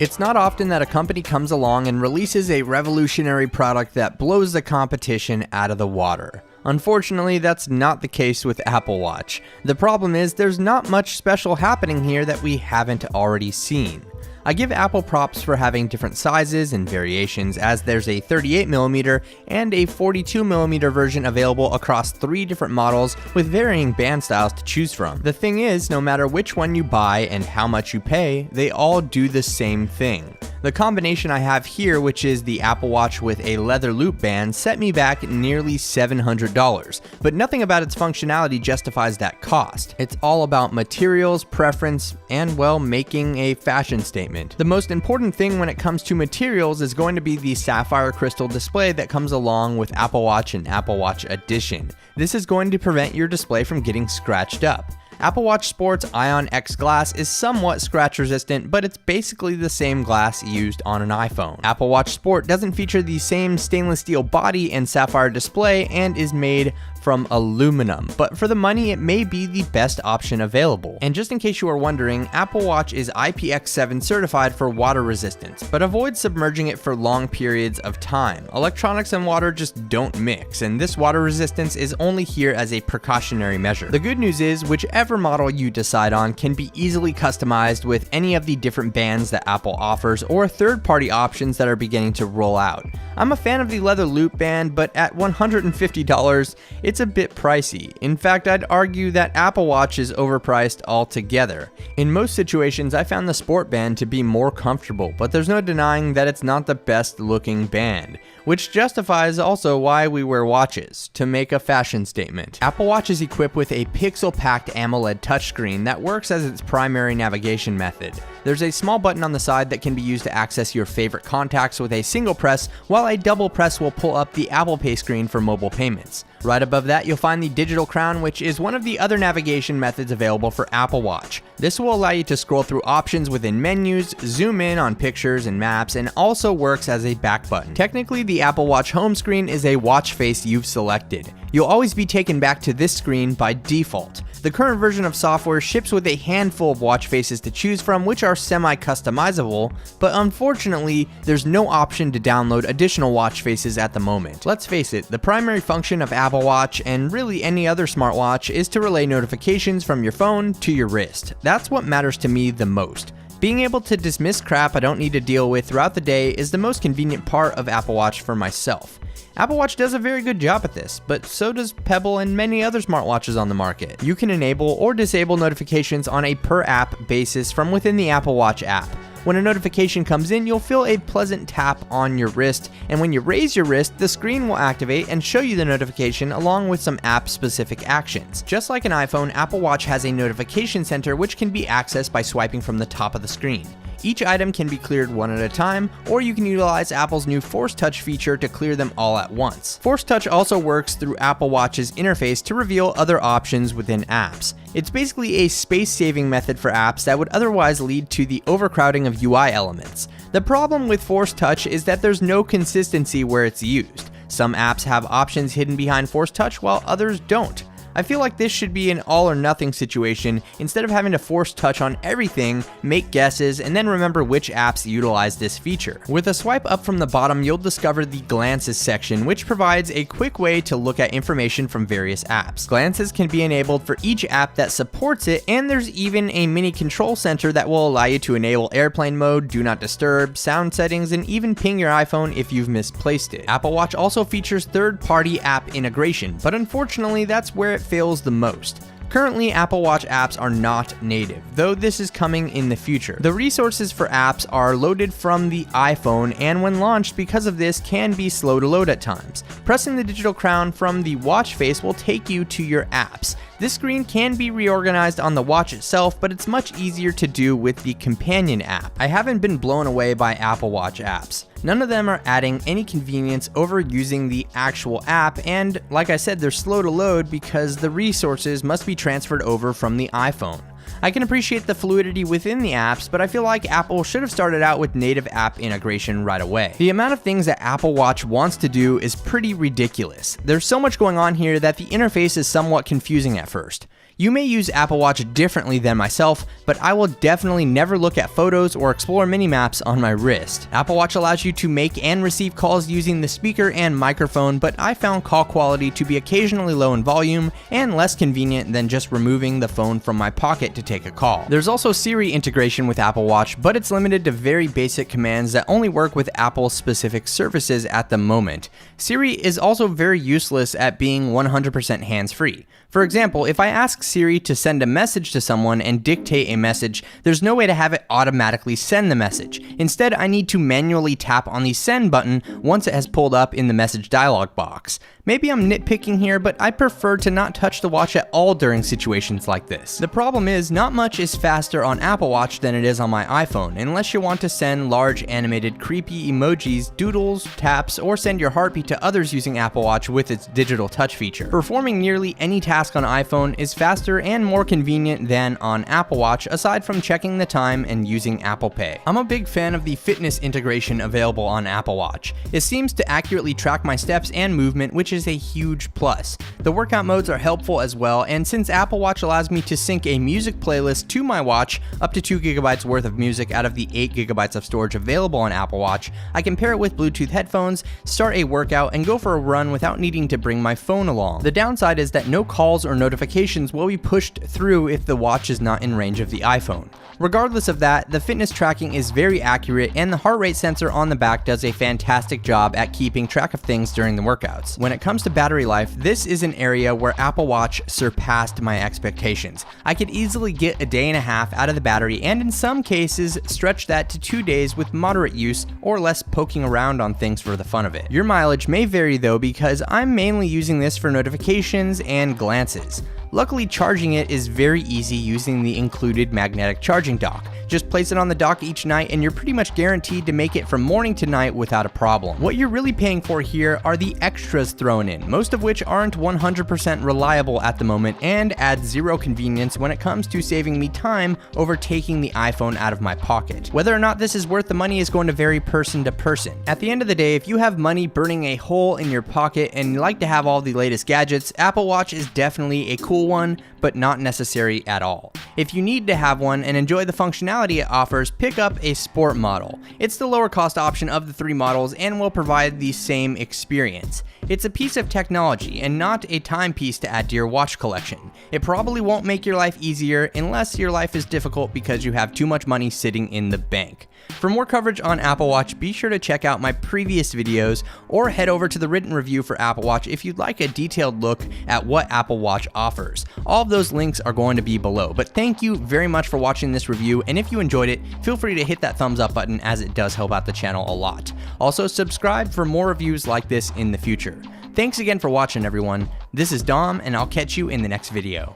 It's not often that a company comes along and releases a revolutionary product that blows the competition out of the water. Unfortunately, that's not the case with Apple Watch. The problem is there's not much special happening here that we haven't already seen. I give Apple props for having different sizes and variations, as there's a 38mm and a 42mm version available across 3 different models with varying band styles to choose from. The thing is, no matter which one you buy and how much you pay, they all do the same thing. The combination I have here, which is the Apple Watch with a leather loop band, set me back nearly $700, but nothing about its functionality justifies that cost. It's all about materials, preference, and, well, making a fashion statement. The most important thing when it comes to materials is going to be the sapphire crystal display that comes along with Apple Watch and Apple Watch Edition. This is going to prevent your display from getting scratched up. Apple Watch Sport's Ion X glass is somewhat scratch resistant, but it's basically the same glass used on an iPhone. Apple Watch Sport doesn't feature the same stainless steel body and sapphire display and is made from aluminum, but for the money it may be the best option available. And just in case you are wondering, Apple Watch is IPX7 certified for water resistance, but avoid submerging it for long periods of time. Electronics and water just don't mix, and this water resistance is only here as a precautionary measure. The good news is, whichever model you decide on can be easily customized with any of the different bands that Apple offers or third-party options that are beginning to roll out. I'm a fan of the leather loop band, but at $150, it's a bit pricey. In fact, I'd argue that Apple Watch is overpriced altogether. In most situations, I found the Sport band to be more comfortable, but there's no denying that it's not the best looking band, which justifies also why we wear watches, to make a fashion statement. Apple Watch is equipped with a pixel-packed AMOLED touchscreen that works as its primary navigation method. There's a small button on the side that can be used to access your favorite contacts with a single press, while a double press will pull up the Apple Pay screen for mobile payments. Right above that, you'll find the digital crown, which is one of the other navigation methods available for Apple Watch. This will allow you to scroll through options within menus, zoom in on pictures and maps, and also works as a back button. Technically, the Apple Watch home screen is a watch face you've selected. You'll always be taken back to this screen by default. The current version of software ships with a handful of watch faces to choose from, which are semi-customizable, but unfortunately, there's no option to download additional watch faces at the moment. Let's face it, the primary function of Apple Watch, and really any other smartwatch, is to relay notifications from your phone to your wrist. That's what matters to me the most. Being able to dismiss crap I don't need to deal with throughout the day is the most convenient part of Apple Watch for myself. Apple Watch does a very good job at this, but so does Pebble and many other smartwatches on the market. You can enable or disable notifications on a per app basis from within the Apple Watch app. When a notification comes in, you'll feel a pleasant tap on your wrist, and when you raise your wrist, the screen will activate and show you the notification along with some app-specific actions. Just like an iPhone, Apple Watch has a notification center which can be accessed by swiping from the top of the screen. Each item can be cleared one at a time, or you can utilize Apple's new Force Touch feature to clear them all at once. Force Touch also works through Apple Watch's interface to reveal other options within apps. It's basically a space-saving method for apps that would otherwise lead to the overcrowding of UI elements. The problem with Force Touch is that there's no consistency where it's used. Some apps have options hidden behind Force Touch while others don't. I feel like this should be an all or nothing situation. Instead of having to force touch on everything, make guesses, and then remember which apps utilize this feature. With a swipe up from the bottom, you'll discover the Glances section, which provides a quick way to look at information from various apps. Glances can be enabled for each app that supports it, and there's even a mini control center that will allow you to enable airplane mode, do not disturb, sound settings, and even ping your iPhone if you've misplaced it. Apple Watch also features third-party app integration, but unfortunately that's where it fails the most. Currently, Apple Watch apps are not native, though this is coming in the future. The resources for apps are loaded from the iPhone, and when launched because of this can be slow to load at times. Pressing the digital crown from the watch face will take you to your apps. This screen can be reorganized on the watch itself, but it's much easier to do with the companion app. I haven't been blown away by Apple Watch apps. None of them are adding any convenience over using the actual app, and like I said, they're slow to load because the resources must be transferred over from the iPhone. I can appreciate the fluidity within the apps, but I feel like Apple should have started out with native app integration right away. The amount of things that Apple Watch wants to do is pretty ridiculous. There's so much going on here that the interface is somewhat confusing at first. You may use Apple Watch differently than myself, but I will definitely never look at photos or explore mini-maps on my wrist. Apple Watch allows you to make and receive calls using the speaker and microphone, but I found call quality to be occasionally low in volume and less convenient than just removing the phone from my pocket to take a call. There's also Siri integration with Apple Watch, but it's limited to very basic commands that only work with Apple-specific services at the moment. Siri is also very useless at being 100% hands-free. For example, if I ask Siri to send a message to someone and dictate a message, there's no way to have it automatically send the message. Instead, I need to manually tap on the send button once it has pulled up in the message dialog box. Maybe I'm nitpicking here, but I prefer to not touch the watch at all during situations like this. The problem is, not much is faster on Apple Watch than it is on my iPhone, unless you want to send large animated creepy emojis, doodles, taps, or send your heartbeat to others using Apple Watch with its digital touch feature. Performing nearly any task on iPhone is faster and more convenient than on Apple Watch, aside from checking the time and using Apple Pay. I'm a big fan of the fitness integration available on Apple Watch. It seems to accurately track my steps and movement, which is a huge plus. The workout modes are helpful as well, and since Apple Watch allows me to sync a music playlist to my watch, up to 2 GB worth of music out of the 8 GB of storage available on Apple Watch, I can pair it with Bluetooth headphones, start a workout, and go for a run without needing to bring my phone along. The downside is that no calls or notifications will be pushed through if the watch is not in range of the iPhone. Regardless of that, the fitness tracking is very accurate, and the heart rate sensor on the back does a fantastic job at keeping track of things during the workouts. When it comes to battery life, this is an area where Apple Watch surpassed my expectations. I could easily get a day and a half out of the battery, and in some cases stretch that to 2 days with moderate use or less poking around on things for the fun of it. Your mileage may vary though, because I'm mainly using this for notifications and glances. Luckily, charging it is very easy using the included magnetic charging dock. Just place it on the dock each night and you're pretty much guaranteed to make it from morning to night without a problem. What you're really paying for here are the extras thrown in, most of which aren't 100% reliable at the moment and add zero convenience when it comes to saving me time over taking the iPhone out of my pocket. Whether or not this is worth the money is going to vary person to person. At the end of the day, if you have money burning a hole in your pocket and you like to have all the latest gadgets, Apple Watch is definitely a cool one, but not necessary at all. If you need to have one and enjoy the functionality it offers, pick up a Sport model. It's the lower cost option of the 3 models and will provide the same experience. It's a piece of technology and not a timepiece to add to your watch collection. It probably won't make your life easier unless your life is difficult because you have too much money sitting in the bank. For more coverage on Apple Watch, be sure to check out my previous videos or head over to the written review for Apple Watch if you'd like a detailed look at what Apple Watch offers. All of those links are going to be below, but thank you very much for watching this review, and if you enjoyed it, feel free to hit that thumbs up button as it does help out the channel a lot. Also, subscribe for more reviews like this in the future. Thanks again for watching, everyone. This is Dom, and I'll catch you in the next video.